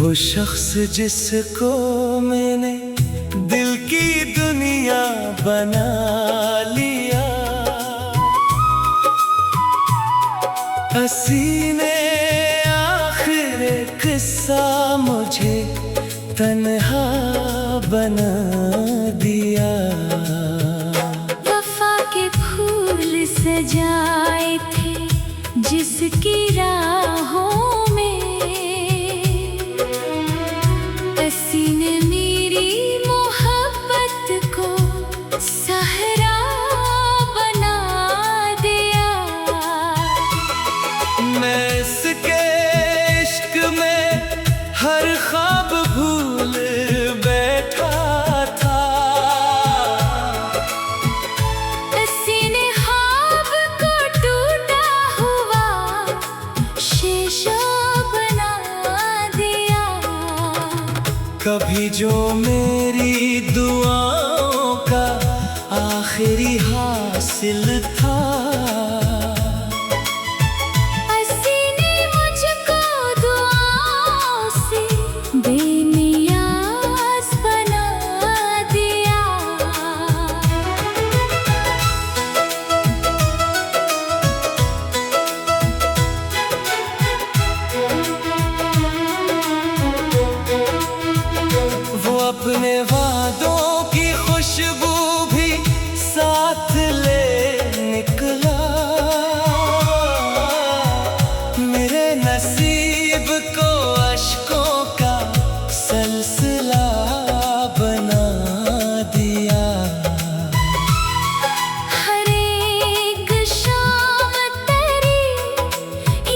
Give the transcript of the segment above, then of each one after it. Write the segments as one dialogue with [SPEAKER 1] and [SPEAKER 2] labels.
[SPEAKER 1] वो शख्स जिसको मैंने दिल की दुनिया बना लिया, हंसी ने आखिर किस्सा मुझे तन्हा बना दिया।
[SPEAKER 2] वफा के फूल सजाए थे जिसकी राहों में, हंसी ने मेरी मोहब्बत को सहरा बना दिया।
[SPEAKER 1] मैं इसके इश्क में हर ख्वाब भूल बैठा था,
[SPEAKER 2] हंसी ने ख्वाब को टूटा हुआ शीशा बना दिया।
[SPEAKER 1] कभी जो मेरी दुआओं का आखिरी हासिल था,
[SPEAKER 2] हंसी ने मुझको दुआओं से बेनियाज बना दिया।
[SPEAKER 1] वो अपने वादों की खुशबू भी साथ ले निकला, मेरे नसीब को अश्कों का सलसिला बना दिया।
[SPEAKER 2] हर एक शाम तेरी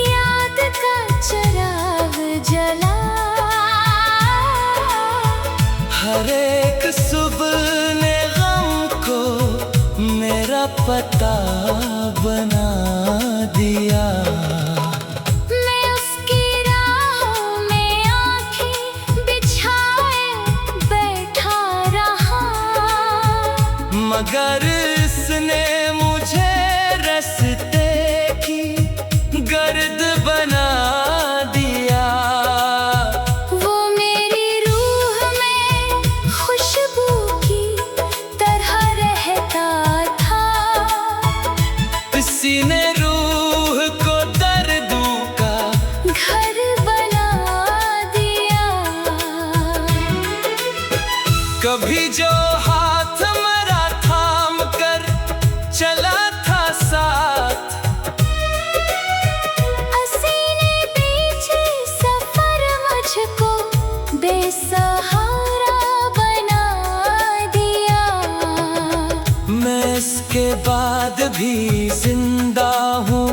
[SPEAKER 2] याद का चिराग जला,
[SPEAKER 1] हर एक सुबह ने गम को मेरा पता बना दिया।
[SPEAKER 2] मैं उसकी राहों में आंखें बिछाए बैठा रहा,
[SPEAKER 1] मगर इसने मुझे रास्ते की गर्द बना दिया।
[SPEAKER 2] वो मेरी रूह में खुशबू की तरह रहता था,
[SPEAKER 1] किसी ने रूह को दर्दों का
[SPEAKER 2] घर बना दिया।
[SPEAKER 1] कभी जो हाथ मेरा थाम कर चला था साथ,
[SPEAKER 2] हंसी ने पीछे सफर मुझको बेसहारा बना दिया।
[SPEAKER 1] मैं इसके बाद भी जिंदा हूँ,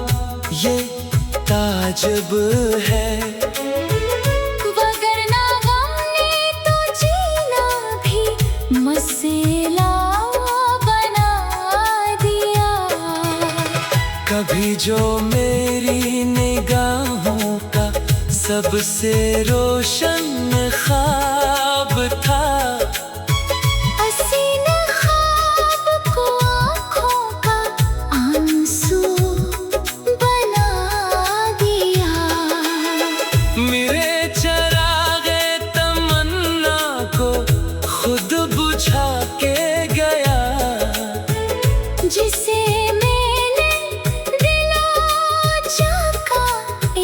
[SPEAKER 1] ये ताजुब है।
[SPEAKER 2] वगरना गम ने तो जीना भी मसला बना दिया।
[SPEAKER 1] कभी जो मेरी निगाहों का सबसे रोशन ख्वाब था,
[SPEAKER 2] हंसी ने ख्वाब को आँखों का आंसू बना दिया।
[SPEAKER 1] मेरे चरागे तमन्ना को खुद बुझा के गया,
[SPEAKER 2] जिसे मैंने दिलो जाका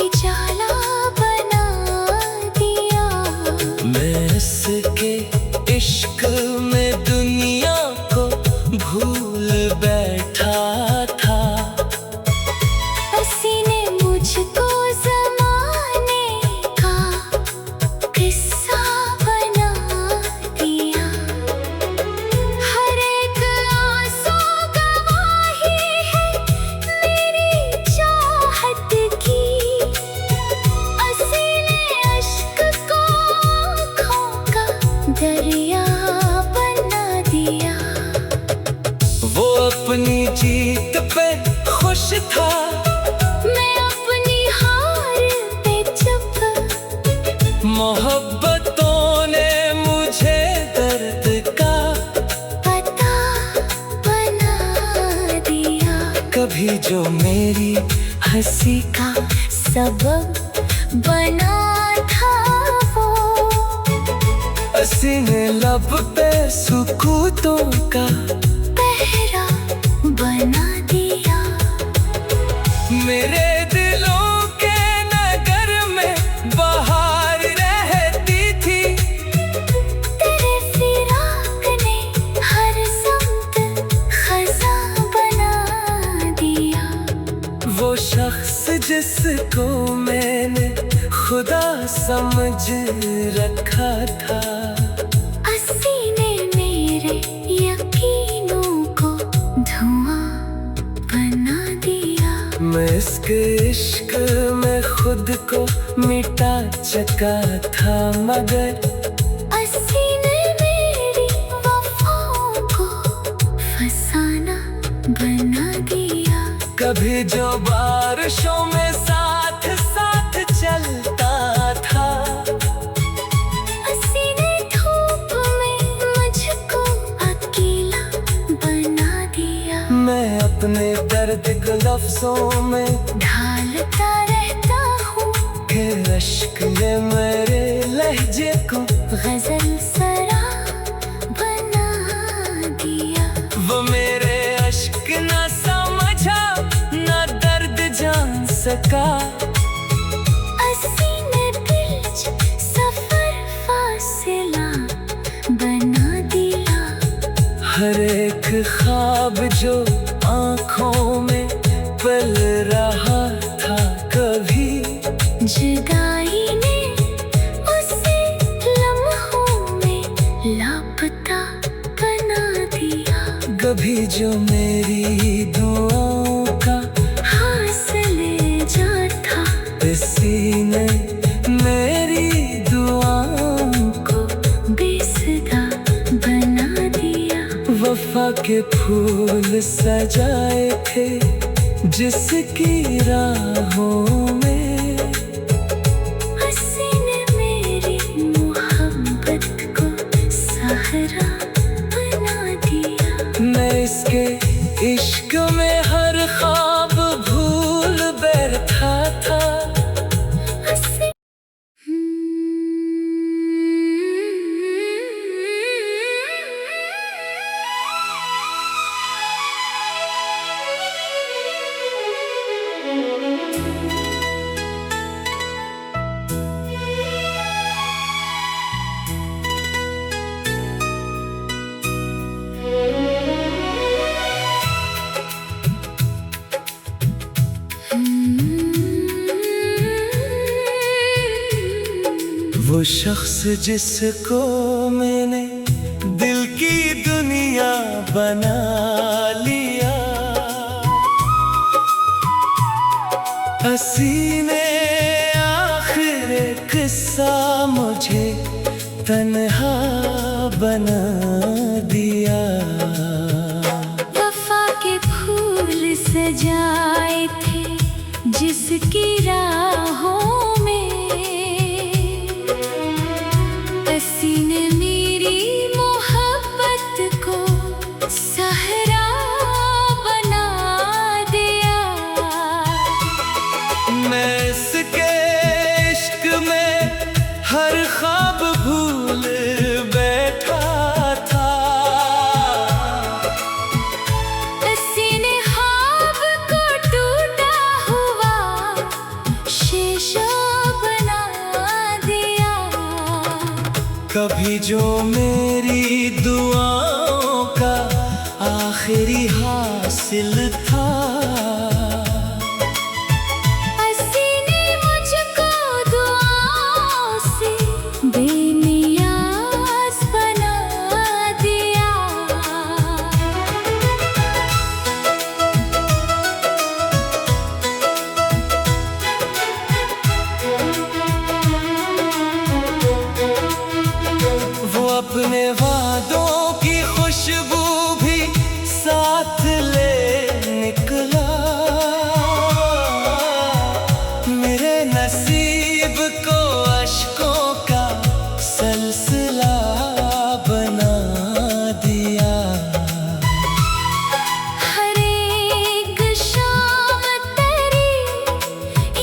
[SPEAKER 2] इजाला बना दिया।
[SPEAKER 1] मैं इसके इश्क में दुनिया को भूल बैठा था,
[SPEAKER 2] हंसी ने मुझको ज़माने का किस्सा बना दिया। हर एक आंसू गवाही है मेरी चाहत की, हंसी ने अश्क को आँखों का दरिया बना दिया।
[SPEAKER 1] वो अपनी जीत पे खुश था,
[SPEAKER 2] मैं अपनी हार पे चुप,
[SPEAKER 1] मोहब्बतों ने मुझे दर्द का
[SPEAKER 2] पता बना दिया।
[SPEAKER 1] कभी जो मेरी
[SPEAKER 2] हंसी का सबब बना था वो
[SPEAKER 1] किसी ने लब पे सुकूतों का
[SPEAKER 2] पहरा बना दिया।
[SPEAKER 1] मेरे दिलों के नगर में बहार रहती थी।
[SPEAKER 2] तेरे फिराक ने हर समत खजा बना दिया।
[SPEAKER 1] वो शख्स जिसको मैंने खुदा समझ रखा था,
[SPEAKER 2] हंसी ने मेरे यकीनों को धुआं बना दिया।
[SPEAKER 1] मैं इसके इश्क में खुद को मिटा चुका था, मगर
[SPEAKER 2] हंसी ने मेरी वफाओं को फसाना बना दिया।
[SPEAKER 1] कभी जो बारिशों में साथ साथ चलता था,
[SPEAKER 2] हंसी ने धूप में मुझको अकेला बना दिया।
[SPEAKER 1] मैं अपने दर्द को लफ्जों में
[SPEAKER 2] ढालता रहता हूँ,
[SPEAKER 1] फिर अश्क ने मेरे लहजे को
[SPEAKER 2] गजल सरा बना दिया।
[SPEAKER 1] वो मेरे अश्क न समझा, न दर्द जान सका।
[SPEAKER 2] हंसी ने बीच सफर फासिला बना दिया।
[SPEAKER 1] हर एक ख्वाब जो आँखों में पल रहा था, कभी
[SPEAKER 2] जुदाई ने उसे लम्हों में लापता बना दिया।
[SPEAKER 1] कभी जो मेरी दुआओं का
[SPEAKER 2] हासिले जा था,
[SPEAKER 1] इसी ने मेरी दुआओं को बेसुरा
[SPEAKER 2] बना दिया।
[SPEAKER 1] वफा के फूल सजाए थे जिसकी राहों में,
[SPEAKER 2] हंसी ने मेरी मोहब्बत को सहारा बना दिया।
[SPEAKER 1] मैं इसके इश्क में हर ख्वाब भूल बैठा था।
[SPEAKER 2] हंसी
[SPEAKER 1] वो शख्स जिसको मैंने दिल की दुनिया बना लिया, हंसी ने आखिर किस्सा मुझे तन्हा बना दिया।
[SPEAKER 2] वफा के फूल सजाए थे जिसकी राहों में, हंसी ने मेरी मोहब्बत को सहरा बना दिया।
[SPEAKER 1] मैं इसके इश्क में हर ख्वाब भूल बैठा था।
[SPEAKER 2] हंसी ने ख्वाब को टूटा हुआ शीशा बना दिया।
[SPEAKER 1] कभी जो मेरी दुआओं का आखिरी हासिल था,
[SPEAKER 2] हंसी ने मुझको दुआओं से बेनियाज बना दिया।
[SPEAKER 1] वो अपने वादों की खुशबू भी साथ ले निकला। मेरे नसीब को अश्कों का सलसिला बना दिया।
[SPEAKER 2] हर एक शाम तेरी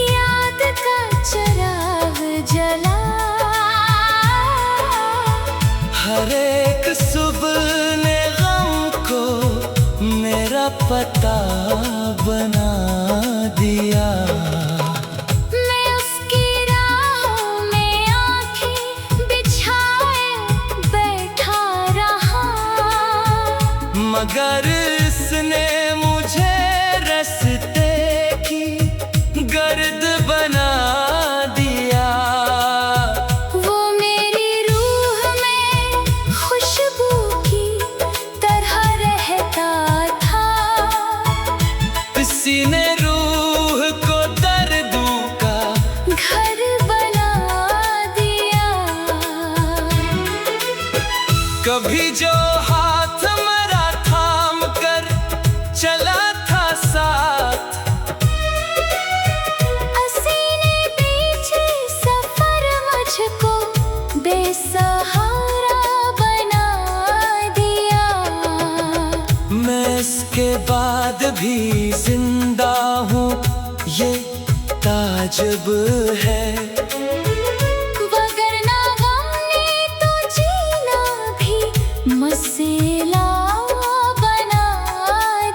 [SPEAKER 2] याद का चिराग जला।
[SPEAKER 1] मगर इसने मुझे रास्ते की गर्द बना दिया।
[SPEAKER 2] वो मेरी रूह में खुशबू की तरह रहता था।
[SPEAKER 1] किसी ने रूह को दर्दों का
[SPEAKER 2] घर बना दिया।
[SPEAKER 1] कभी जो हाथ मेरा थाम कर चला था साथ,
[SPEAKER 2] हसीने पीछे सफर मुझको बेसहारा बना दिया।
[SPEAKER 1] मैं इसके बाद भी जिंदा हूँ, ये ताजुब है।
[SPEAKER 2] वगरना गम ने तो जीना भी मसला बना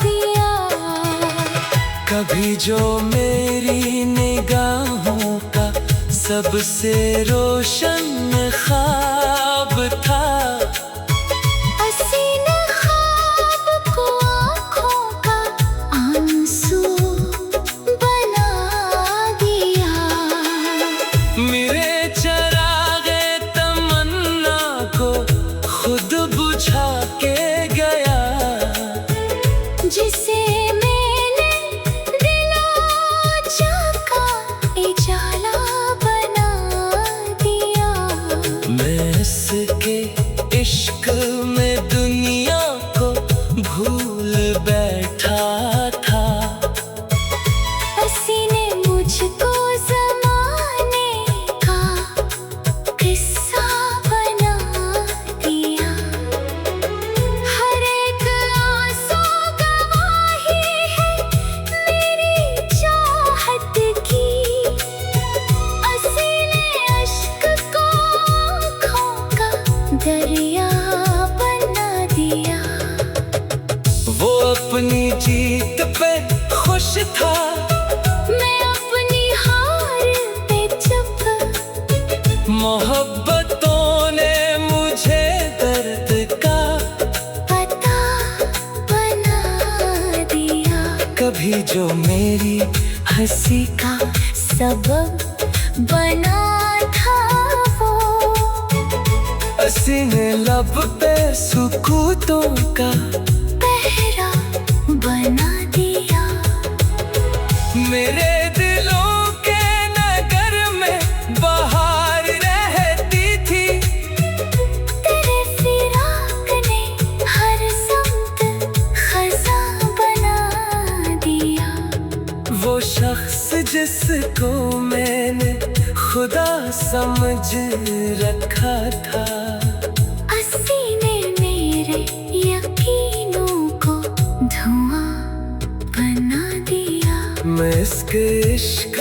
[SPEAKER 2] दिया।
[SPEAKER 1] कभी जो मेरी निगाहों का सबसे रोशन ख्वाब था,
[SPEAKER 2] हसीना ख्वाब को आँखों का आंसू बना दिया।
[SPEAKER 1] मेरे चरागे तमन्ना को खुद बुझा के गया।
[SPEAKER 2] जिसे मैंने दिलो जाका इजाला बना दिया।
[SPEAKER 1] मैं इसके इश्क में दुनिया को भूल बैठा था।
[SPEAKER 2] हसीने मुझको ज़माने का किस्सा बना दिया। हर एक आंसू गवाही है मेरी चाहत की। हसीने अश्क को आँखों का दरिया बना दिया।
[SPEAKER 1] वो अपनी जीत पे खुश था,
[SPEAKER 2] मैं अपनी हार पे चुप।
[SPEAKER 1] मोहब्बतों ने मुझे दर्द का
[SPEAKER 2] पता बना दिया।
[SPEAKER 1] कभी जो मेरी हंसी
[SPEAKER 2] का सबब बना था वो।
[SPEAKER 1] हसीने लब पे सुकूतों का
[SPEAKER 2] पहरा बना दिया।
[SPEAKER 1] मेरे दिलों के नगर में बहार रहती थी।
[SPEAKER 2] तेरे फिराक ने हर समत खज़ा बना दिया।
[SPEAKER 1] वो शख्स जिसको मैंने खुदा समझ रखा था,
[SPEAKER 2] हसीने मेरे यकीनों को धुआं बना दिया।
[SPEAKER 1] मैं इसके इश्क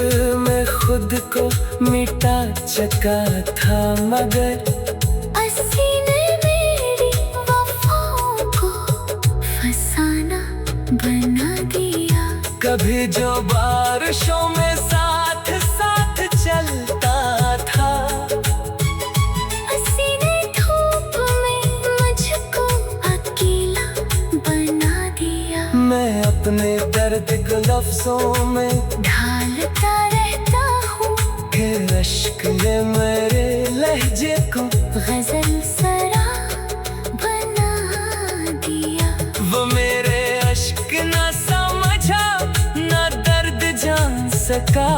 [SPEAKER 1] में खुद को मिटा चुका था, मगर
[SPEAKER 2] हसीने मेरी वफाओं को फसाना बना दिया।
[SPEAKER 1] कभी जो बारिशों में साथ साथ चलता था,
[SPEAKER 2] हसीने धूप में मुझको अकेला बना दिया।
[SPEAKER 1] मैं अपने दर्द को लफ्जों में
[SPEAKER 2] ढालता रहता हूँ,
[SPEAKER 1] के अश्क ने मेरे लहजे को
[SPEAKER 2] गजल सरा बना दिया।
[SPEAKER 1] वो मेरे अश्क न समझा, न दर्द जान सका।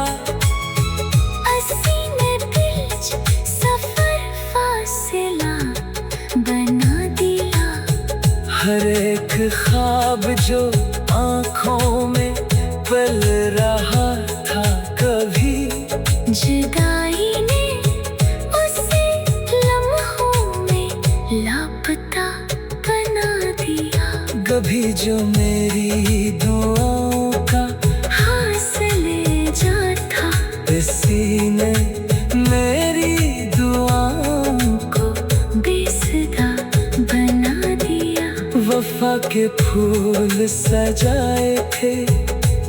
[SPEAKER 2] हसीने दिल सफर फासिला बना दिया।
[SPEAKER 1] हर एक ख्वाब जो आँखों में पल रहा था, कभी
[SPEAKER 2] जुदाई ने उसे लम्हों में लापता बना दिया।
[SPEAKER 1] कभी जो मेरी दुआओं का
[SPEAKER 2] हासिले जा था,
[SPEAKER 1] इसी ने मेरी दुआओं को
[SPEAKER 2] बेसदा बना दिया।
[SPEAKER 1] वफा के फूल सजाए थे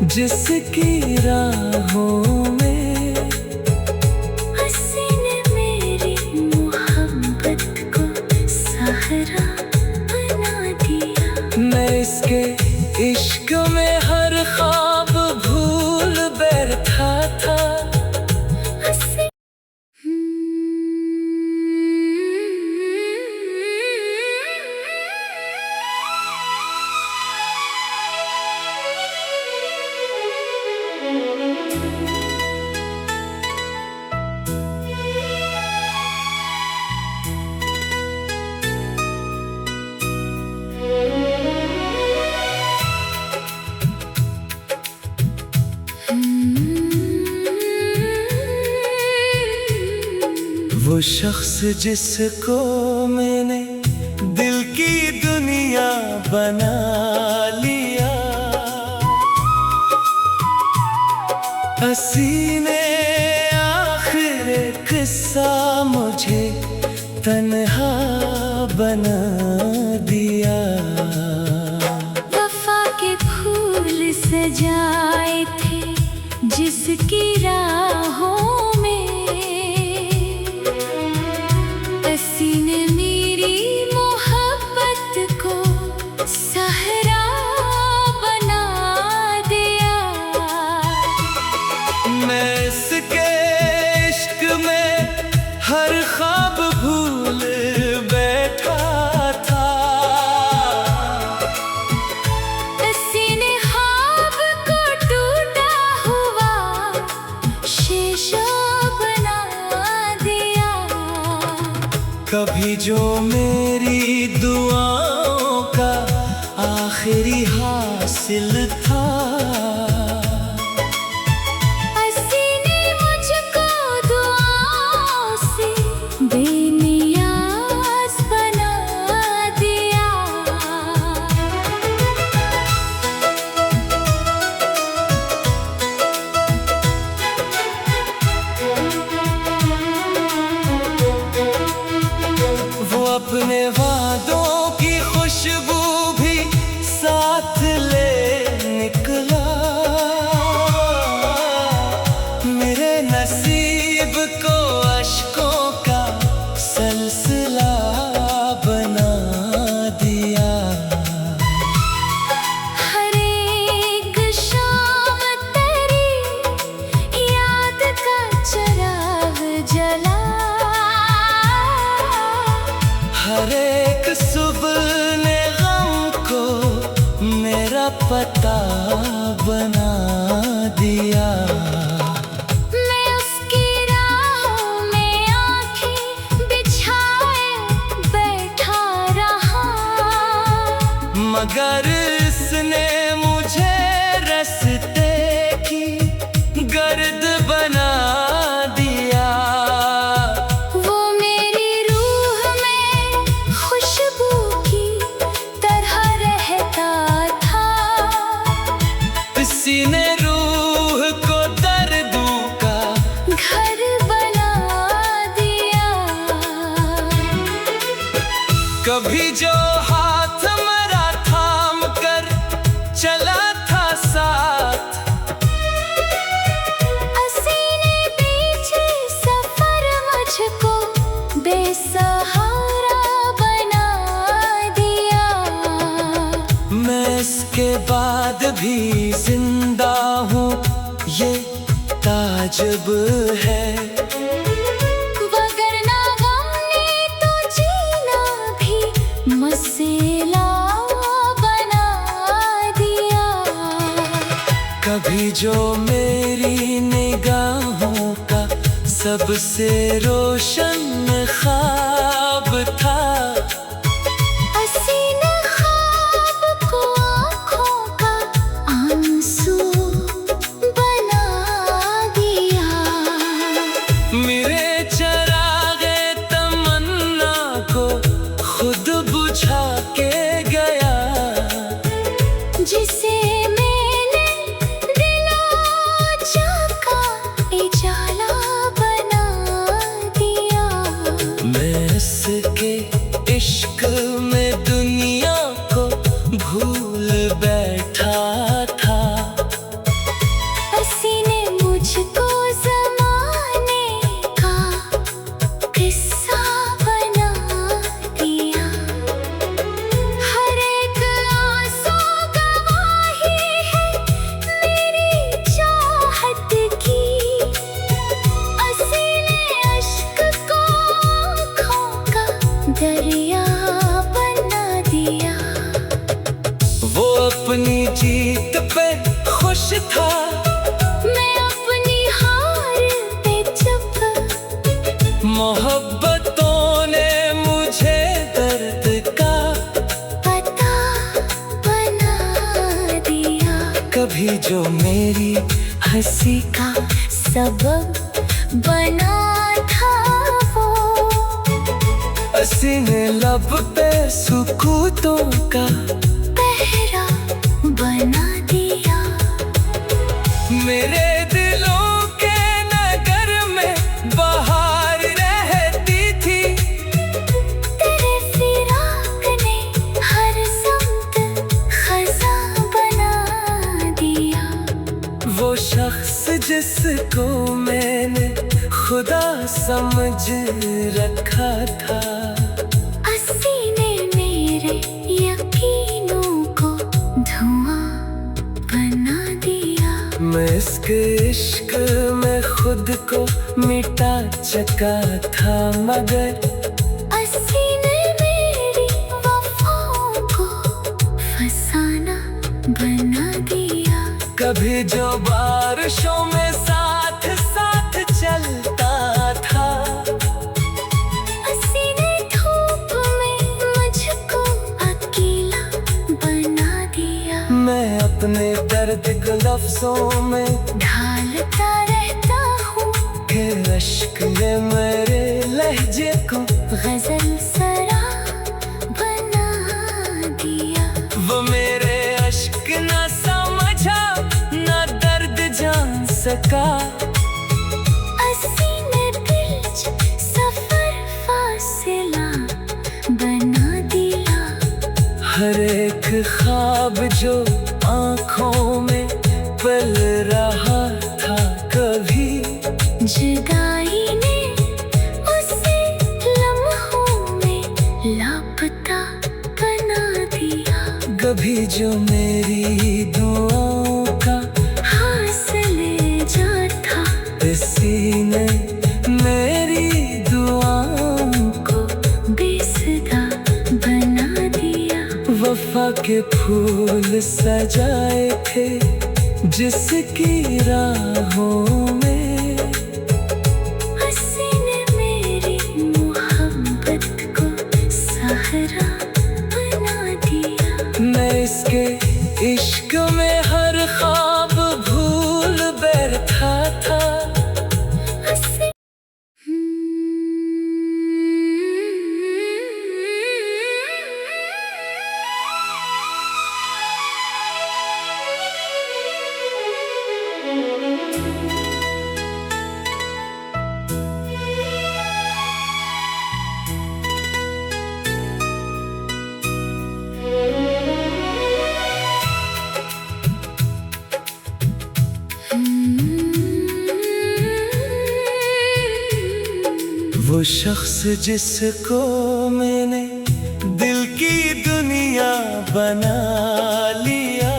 [SPEAKER 1] जिसकी राहों में,
[SPEAKER 2] हसीने मेरी मोहब्बत को सहरा बना दिया।
[SPEAKER 1] मैं इसके इश्क में हर ख्वाब भूल बैठा था। वो शख्स जिसको मैंने दिल की दुनिया बना लिया, हंसी ने आखिर किस्सा मुझे तन्हा बना दिया।
[SPEAKER 2] वफा के फूल सजाए थे जिसकी राहों में, हंसी ने मेरी मोहब्बत को सहरा बना दिया।
[SPEAKER 1] मैं इसके इश्क में हर ख्वाब भूल बैठा था।
[SPEAKER 2] हंसी ने ख्वाब को टूटा हुआ शीशा बना दिया।
[SPEAKER 1] कभी जो मेरी दुआओं का आखिरी हासिल था,
[SPEAKER 2] हंसी ने मुझको दुआओं से बेनियाज बना दिया।
[SPEAKER 1] वो अपने वादों की खुशबू भी साथ ले निकला। मेरे नसीब को अश्कों का सलसिला बना दिया।
[SPEAKER 2] हर एक शाम तेरी याद का चिराग जला।
[SPEAKER 1] हर एक सुबह ने गम को मेरा पता बना दिया।
[SPEAKER 2] मैं उसकी राहों में आँखें बिछाए बैठा रहा,
[SPEAKER 1] मगर इसने मुझे रास्ते की गर्द बना दिया।
[SPEAKER 2] वो मेरी रूह में खुशबू की तरह रहता था।
[SPEAKER 1] किसी ने रूह को दर्दों का
[SPEAKER 2] घर बना दिया।
[SPEAKER 1] कभी जो हाथ मेरा थाम कर चला था साथ,
[SPEAKER 2] हंसी ने पीछे सफर मुझको बेसहारा बना दिया।
[SPEAKER 1] मैं इसके बाद भी जिंदा हूँ, ये ताजुब है।
[SPEAKER 2] वगरना गम ने तो जीना भी मसला बना दिया।
[SPEAKER 1] कभी जो मेरी निगाहों का सबसे रोशन ख्वाब था,
[SPEAKER 2] हंसी ने ख्वाब को आँखों का आंसू बना दिया।
[SPEAKER 1] मेरे चरागे तमन्ना को खुद बुझा के गया।
[SPEAKER 2] जिसे मैंने दिलो जाका इजाला बना दिया।
[SPEAKER 1] मैं इसके इश्क में दुनिया को भूल बैठा था।
[SPEAKER 2] हंसी ने मुझको ज़माने का किस्सा बना दिया। हर एक आंसू दरिया बना दिया।
[SPEAKER 1] वो अपनी जीत पे खुश था,
[SPEAKER 2] मैं अपनी हार पे चुप।
[SPEAKER 1] मोहब्बतों ने मुझे दर्द का
[SPEAKER 2] पता बना दिया।
[SPEAKER 1] कभी जो मेरी हंसी
[SPEAKER 2] का सबब बना था वो,
[SPEAKER 1] हसीने लब पे सुकूतों का
[SPEAKER 2] पहरा बना दिया।
[SPEAKER 1] मेरे दिलों के नगर में बहार रहती थी,
[SPEAKER 2] तेरे फिराक ने हर समत खज़ा बना दिया।
[SPEAKER 1] वो शख्स जिसको मैंने खुदा समझ रखा था,
[SPEAKER 2] सीने मेरे यकीनों को धुआं बना दिया।
[SPEAKER 1] मैं इसके इश्क में खुद को मिटा चुका था, मगर
[SPEAKER 2] सीने मेरी वफाओं को फसाना बना दिया।
[SPEAKER 1] कभी जो बारिशों में साथ साथ चलता था,
[SPEAKER 2] सीने धूप में मुझको अकेला बना दिया।
[SPEAKER 1] मैं अपने दर्द को लफ्जों में
[SPEAKER 2] ढालता रहता हूँ,
[SPEAKER 1] के अश्क ने मेरे लहजे को
[SPEAKER 2] गजल सरा बना दिया।
[SPEAKER 1] वो मेरे अश्क न समझा, न दर्द जान सका,
[SPEAKER 2] सीने बिल्च सफर फासिला बना दिया।
[SPEAKER 1] हर एक ख्वाब जो आँखों में पल रहा था, कभी
[SPEAKER 2] जुदाई ने उसे लम्हों में लापता बना दिया।
[SPEAKER 1] कभी जो मेरी दुआओं का
[SPEAKER 2] हासिल जा था,
[SPEAKER 1] इसी ने मेरी दुआओं
[SPEAKER 2] को बेसुरा बना दिया।
[SPEAKER 1] वफा के फूल सजाए थे जिसकी राहों में,
[SPEAKER 2] सीने मेरी मोहब्बत को सहरा बना दिया।
[SPEAKER 1] मैं इसके इश्क में हर ख्वाब भूल बैठा था। वो शख्स जिसको मैंने दिल की दुनिया बना लिया,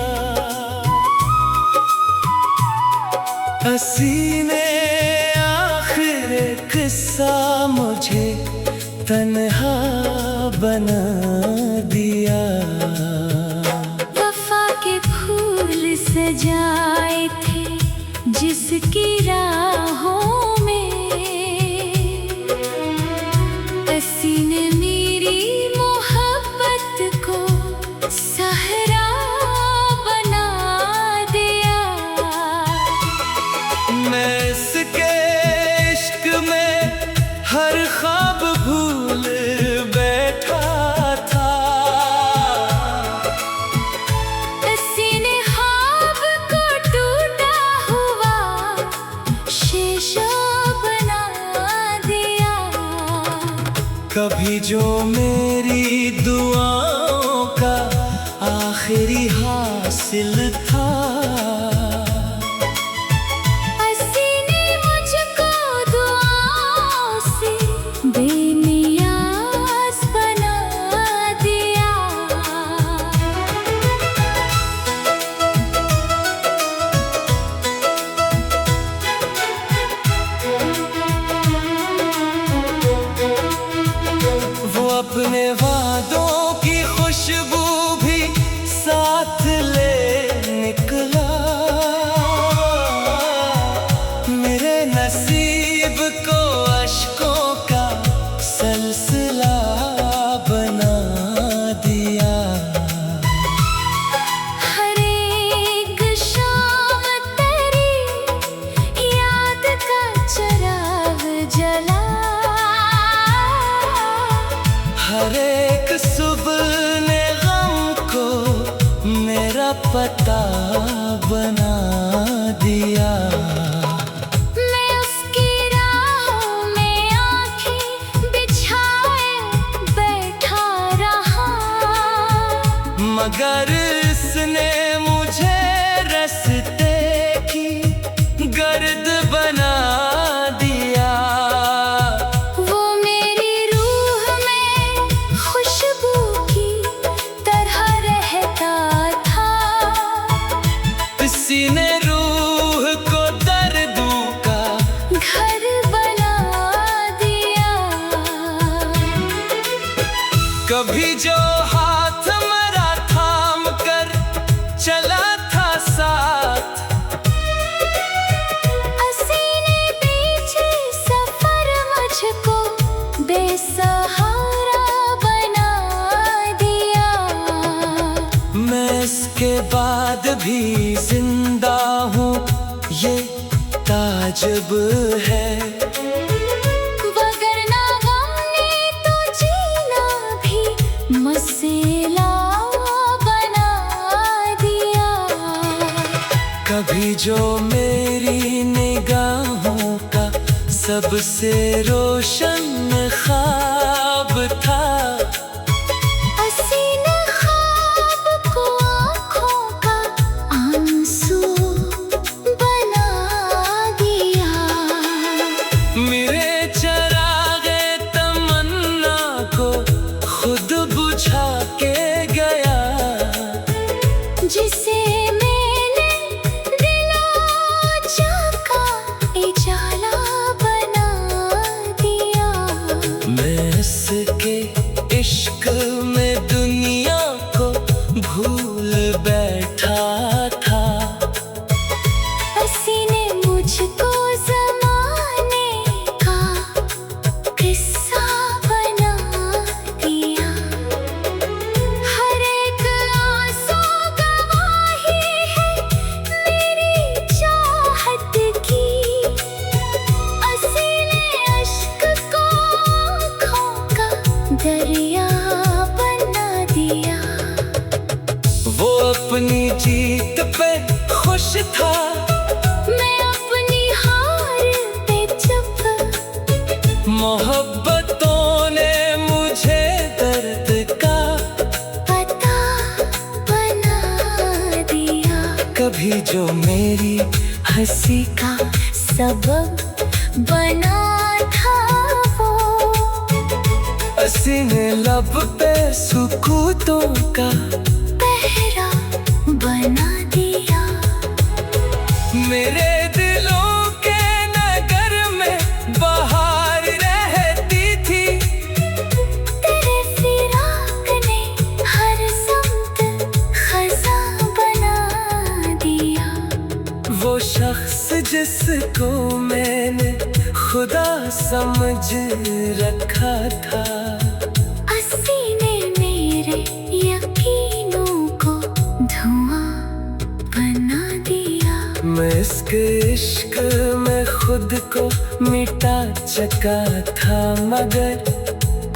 [SPEAKER 1] हसीने आखिर किस्सा मुझे तन्हा बना दिया।
[SPEAKER 2] वफा के फूल सजाए थे जिसकी राहों में, सीने मेरी मोहब्बत को सहरा बना दिया।
[SPEAKER 1] मैं इसके इश्क में हर ख्वाब भूल बैठा था,
[SPEAKER 2] सीने ख्वाब को टूटा हुआ शीशा बना दिया।
[SPEAKER 1] कभी जो मेरी दुआओं का आखिरी हासिल था,
[SPEAKER 2] सीने मुझको दुआओं से बेनियाज बना दिया।
[SPEAKER 1] वो अपने वादों की खुशबू भी साथ ले निकला। मेरे नसीब को अश्कों का सलसिला बना दिया।
[SPEAKER 2] हर एक शाम तेरी याद का चिराग जला।
[SPEAKER 1] हर एक सुबह ने गम को मेरा पता बना दिया।
[SPEAKER 2] मैं उसकी राहों में आँखें बिछाए बैठा रहा,
[SPEAKER 1] मगर इसने मुझे रास्ते की गर्द बना दिया।
[SPEAKER 2] वो मेरी रूह में खुशबू की तरह रहता था।
[SPEAKER 1] किसी ने रूह को दर्दों का
[SPEAKER 2] घर बना दिया।
[SPEAKER 1] कभी जो हाथ मेरा थाम कर चला था साथ,
[SPEAKER 2] सीने पीछे सफर मुझको बेसहारा बना दिया।
[SPEAKER 1] मैं इसके बाद भी जिंदा हूँ, ये ताजुब है।
[SPEAKER 2] वगरना गम ने तो जीना भी मसला बना दिया।
[SPEAKER 1] कभी जो मेरी निगाहों का सबसे रोशन ख्वाब था,
[SPEAKER 2] हसीन ख्वाब को आँखों का आंसू बना दिया।
[SPEAKER 1] मेरे चरागे तमन्ना को खुद बुझा के गया।
[SPEAKER 2] जिसे मैंने दिलो जाका इजाला बना दिया।
[SPEAKER 1] मैं इसके इश्क में दुनिया को भूल बैठा था।
[SPEAKER 2] हसीने मुझको ज़माने का किस्सा बना दिया। हर एक आंसू गवाही है मेरी चाहत की। हसीने अश्क को आँखों का दरिया बना दिया।
[SPEAKER 1] वो अपनी जीत पे खुश था,
[SPEAKER 2] मैं अपनी हार पे चुप।
[SPEAKER 1] मोहब्बतों ने मुझे दर्द का
[SPEAKER 2] पता बना दिया।
[SPEAKER 1] कभी जो मेरी हंसी
[SPEAKER 2] का सबब बना था वो,
[SPEAKER 1] हसीने लब पे सुकूतों का
[SPEAKER 2] पहरा बना दिया।
[SPEAKER 1] मेरे दिलों के नगर में बहार रहती थी।
[SPEAKER 2] तेरे फिराक ने हर समत खज़ा बना दिया।
[SPEAKER 1] वो शख्स जिसको मैंने खुदा समझ रखा था,
[SPEAKER 2] हसीने मेरे यकीनों को धुआं बना दिया।
[SPEAKER 1] मैं इसके इश्क में खुद को मिटा चुका था, मगर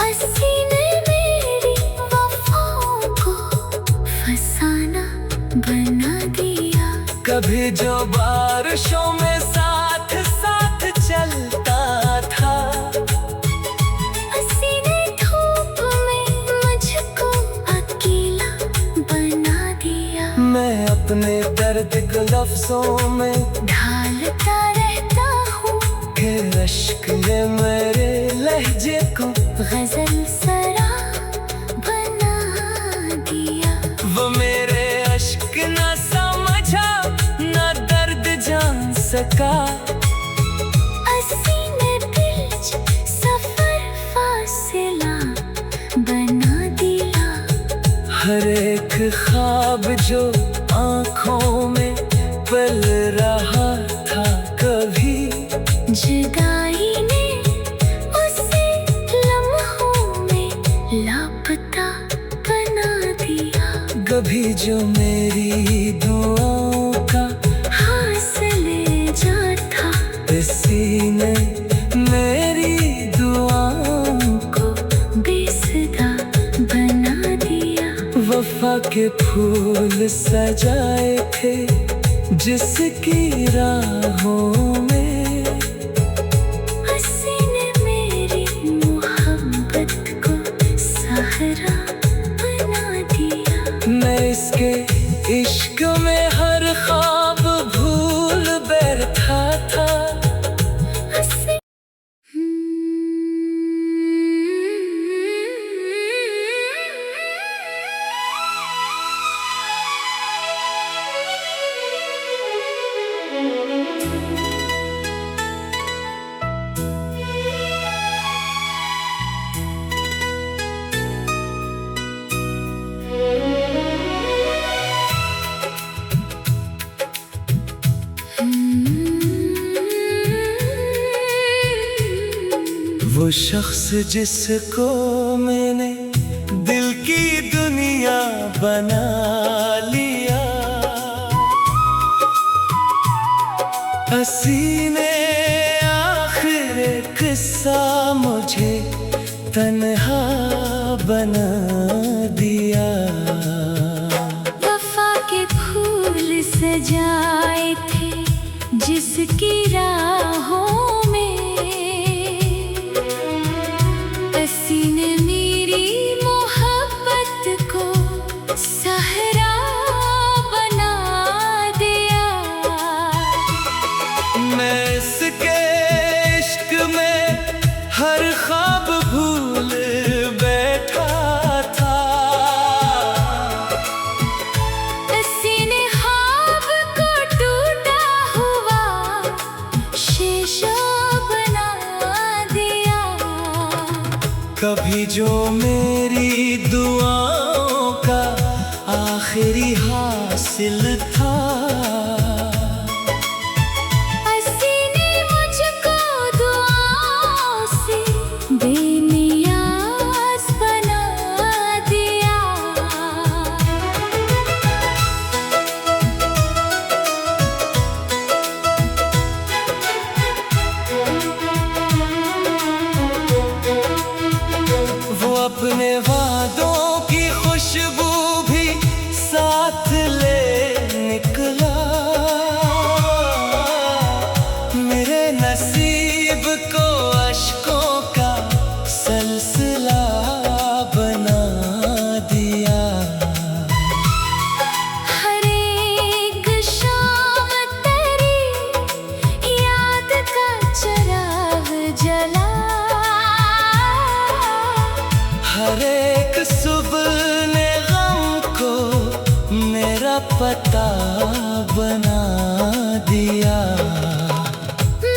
[SPEAKER 2] हसीने मेरी वफ़ाओं को फसाना बना दिया।
[SPEAKER 1] कभी जो बारिशों में साथ साथ चलता था,
[SPEAKER 2] हसीने धूप में मुझको अकेला बना दिया।
[SPEAKER 1] मैं अपने दर्द को लफ्जों में
[SPEAKER 2] ढालता रहता हूँ,
[SPEAKER 1] के अश्क ने मेरे लहजे को
[SPEAKER 2] गजल सरा बना दिया।
[SPEAKER 1] वो मेरे अश्क न समझा न दर्द जान सका।
[SPEAKER 2] हसीने बिल्ज सफर फासिला
[SPEAKER 1] हर एक ख्वाब जो आंखों में पल रहा था कभी,
[SPEAKER 2] जुदाई ने उसे लम्हों में लापता बना दिया।
[SPEAKER 1] कभी जो मेरी दुआओं का
[SPEAKER 2] हासिल जा था,
[SPEAKER 1] इसी ने मेरी दुआओं
[SPEAKER 2] को बेसुरा बना दिया।
[SPEAKER 1] वफा के फूल सजाए थे जिसकी राहों में,
[SPEAKER 2] हंसी ने मेरी मोहब्बत को सहारा बना दिया।
[SPEAKER 1] मैं इसके इश्क में हर ख्वाब भूल बैठा था।
[SPEAKER 2] हंसी
[SPEAKER 1] वो शख्स जिसको मैंने दिल की दुनिया बना लिया, हंसी ने आखिर किस्सा मुझे तन्हा बना दिया।
[SPEAKER 2] वफा के फूल सजाए थे जिसकी राहों में, हंसी ने मेरी मोहब्बत को सहारा बना दिया।
[SPEAKER 1] मैं इसके इश्क में हर ख्वाब भूल बैठा था।
[SPEAKER 2] हंसी ने ख्वाब को टूटा हुआ शीशा बना दिया।
[SPEAKER 1] कभी जो मेरी दुआओं का आखिरी हासिल था,
[SPEAKER 2] हंसी ने मुझको दुआओं से बेनियाज बना दिया।
[SPEAKER 1] वो अपने वादों की खुशबू भी साथ ले निकला। मेरे नसीब को अश्कों का सलसिला बना दिया।
[SPEAKER 2] हर एक शाम तेरी याद का चिराग जला।
[SPEAKER 1] हर एक सुबह ने गम को मेरा पता बना दिया।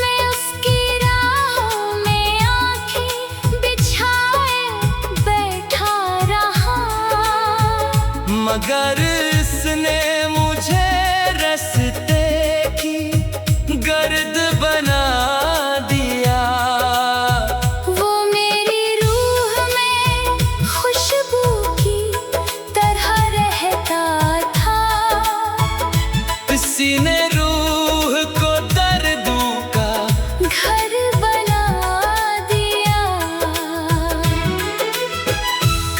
[SPEAKER 2] मैं उसकी राहों में आंखें बिछाए बैठा रहा,
[SPEAKER 1] मगर इसने मुझे रास्ते की गर्द बना दिया।
[SPEAKER 2] वो मेरी रूह में खुशबू की तरह रहता था।
[SPEAKER 1] किसी ने रूह को दर्दों का
[SPEAKER 2] घर बना दिया।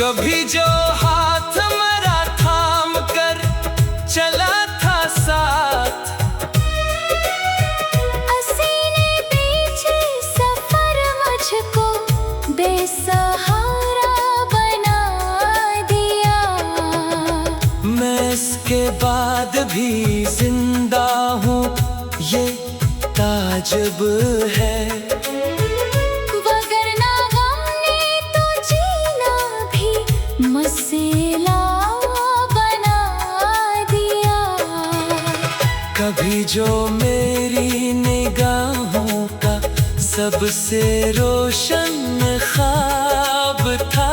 [SPEAKER 1] कभी जो हाथ मेरा थाम कर चला था साथ,
[SPEAKER 2] हंसी ने पीछे सफर मुझको बेसहारा बना दिया।
[SPEAKER 1] मैं इसके बाद भी जिंदा हूँ, ये ताजुब है।
[SPEAKER 2] वगरना गम ने तो जीना भी मसला बना दिया।
[SPEAKER 1] कभी जो मेरी निगाहों का सबसे रोशन ख्वाब था,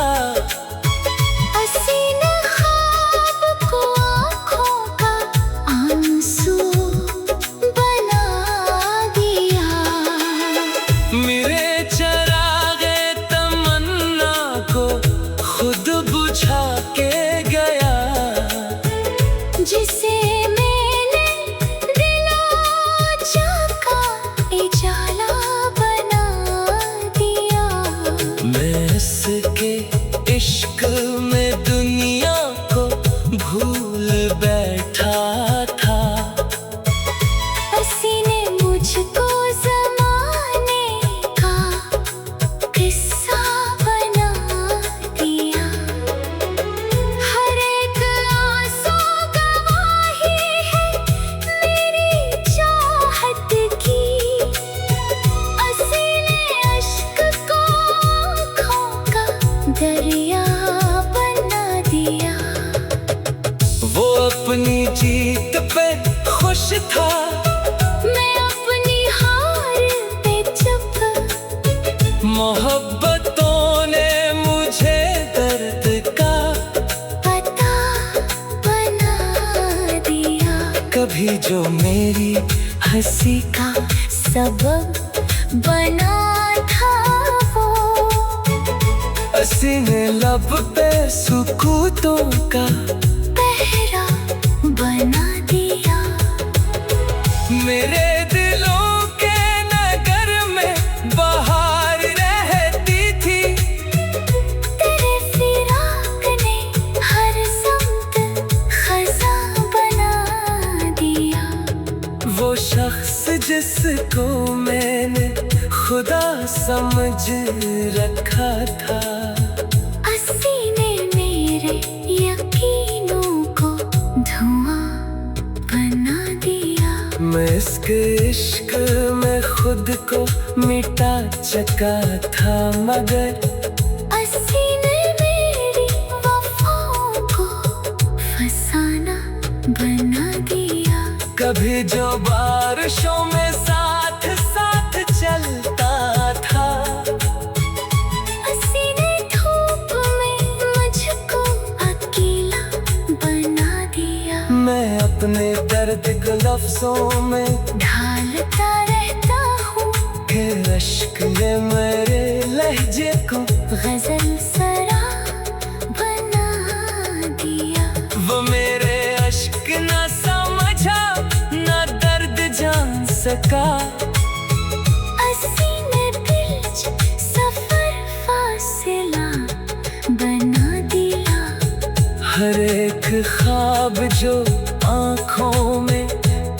[SPEAKER 2] हसीन ख्वाब दरिया बना दिया।
[SPEAKER 1] वो अपनी जीत पे खुश था,
[SPEAKER 2] मैं अपनी हार पे चुप।
[SPEAKER 1] मोहब्बतों ने मुझे दर्द का
[SPEAKER 2] पता बना दिया।
[SPEAKER 1] कभी जो मेरी
[SPEAKER 2] हंसी का सबब बना था वो,
[SPEAKER 1] हसीने लब पे सुकूतों का
[SPEAKER 2] पहरा बना दिया।
[SPEAKER 1] मेरे दिलों के नगर में बहार रहती थी,
[SPEAKER 2] तेरे फिराक ने हर समत खजा बना दिया।
[SPEAKER 1] वो शख्स जिसको मैंने खुदा समझ रखा था,
[SPEAKER 2] ने मेरे यकीनों को धुआं बना दिया।
[SPEAKER 1] मैं इसके इश्क में खुद को मिटा चुका था, मगर
[SPEAKER 2] ने मेरी वफाओं को फसाना बना दिया।
[SPEAKER 1] कभी जो बारिशों में साथ साथ चलता था,
[SPEAKER 2] ने धूप में मुझको अकेला बना दिया।
[SPEAKER 1] मैं अपने दर्द को लफ्जों में
[SPEAKER 2] ढालता रहता हूँ,
[SPEAKER 1] के अश्क ने मेरे लहजे को
[SPEAKER 2] गजल सरा बना दिया।
[SPEAKER 1] वो मेरे अश्क न समझा, न दर्द जान सका।
[SPEAKER 2] ने बिल्च सफर फासिला बना दिया।
[SPEAKER 1] हर एक ख्वाब जो आँखों में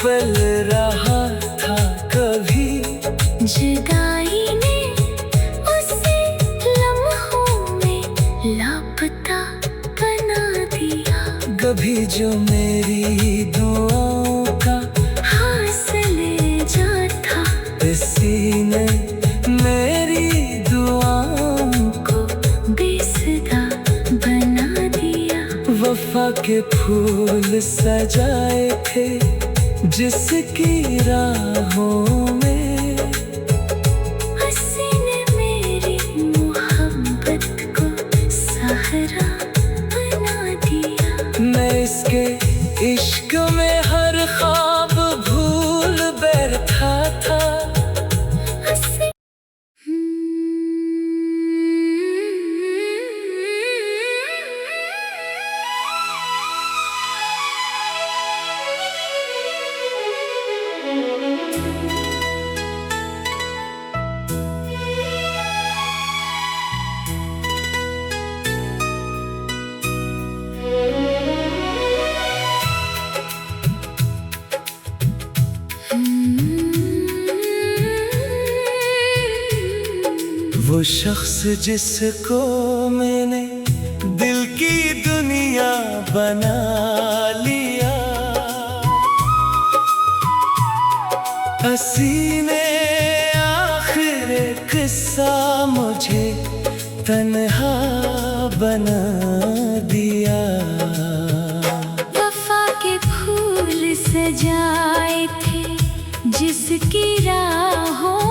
[SPEAKER 1] पल रहा था, कभी
[SPEAKER 2] जुदाई ने उसे लम्हों में लापता बना दिया।
[SPEAKER 1] कभी जो मेरी दुआओं का
[SPEAKER 2] हासिले जा था,
[SPEAKER 1] इसी ने मेरी दुआओं को बेसुरा
[SPEAKER 2] बना दिया।
[SPEAKER 1] वफा के फूल सजाए थे जिसकी राहों में,
[SPEAKER 2] ने मेरी मोहब्बत को सहारा बना दिया।
[SPEAKER 1] मैं इसके इश्क में हर ख्वाब भूल बैठा था। वो शख्स जिसको मैंने दिल की दुनिया बना लिया, हसीने आखिर किस्सा मुझे तन्हा बना दिया।
[SPEAKER 2] वफा के फूल सजाए थे जिसकी राहों